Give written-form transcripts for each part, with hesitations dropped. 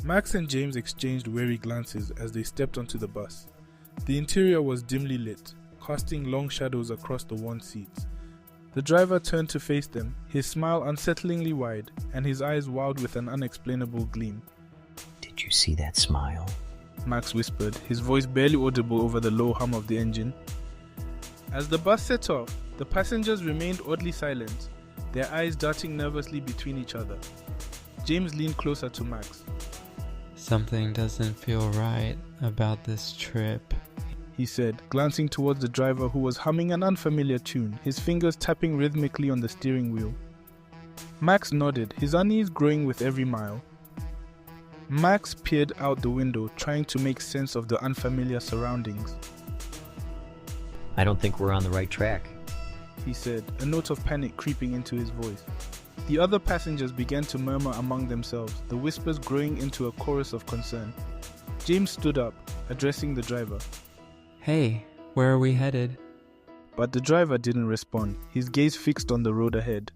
Max and James exchanged wary glances as they stepped onto the bus. The interior was dimly lit, casting long shadows across the worn seats. The driver turned to face them, his smile unsettlingly wide, and his eyes wild with an unexplainable gleam. "Did you see that smile?" Max whispered, his voice barely audible over the low hum of the engine. As the bus set off, the passengers remained oddly silent, their eyes darting nervously between each other. James leaned closer to Max. "Something doesn't feel right about this trip," he said, glancing towards the driver who was humming an unfamiliar tune, his fingers tapping rhythmically on the steering wheel. Max nodded, his unease growing with every mile. Max peered out the window, trying to make sense of the unfamiliar surroundings. "I don't think we're on the right track," he said, a note of panic creeping into his voice. The other passengers began to murmur among themselves, the whispers growing into a chorus of concern. James stood up, addressing the driver. "Hey, where are we headed?" But the driver didn't respond, his gaze fixed on the road ahead.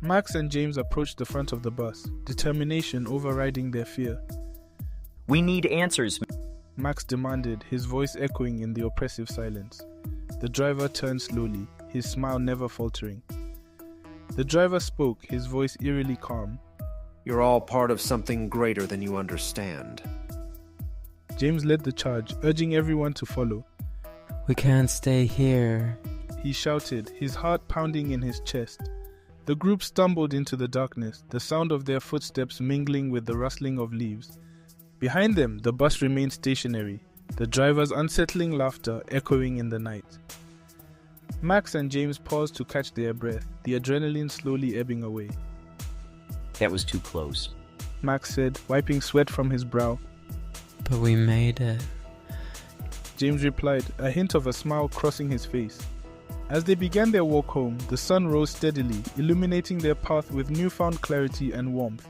Max and James approached the front of the bus, determination overriding their fear. "We need answers." Max demanded, his voice echoing in the oppressive silence. The driver turned slowly, his smile never faltering. The driver spoke, his voice eerily calm. "You're all part of something greater than you understand." James led the charge, urging everyone to follow. "We can't stay here," he shouted, his heart pounding in his chest. The group stumbled into the darkness, the sound of their footsteps mingling with the rustling of leaves. Behind them, the bus remained stationary, the driver's unsettling laughter echoing in the night. Max and James paused to catch their breath, the adrenaline slowly ebbing away. "That was too close," Max said, wiping sweat from his brow. "But we made it." James replied, a hint of a smile crossing his face. As they began their walk home, the sun rose steadily, illuminating their path with newfound clarity and warmth.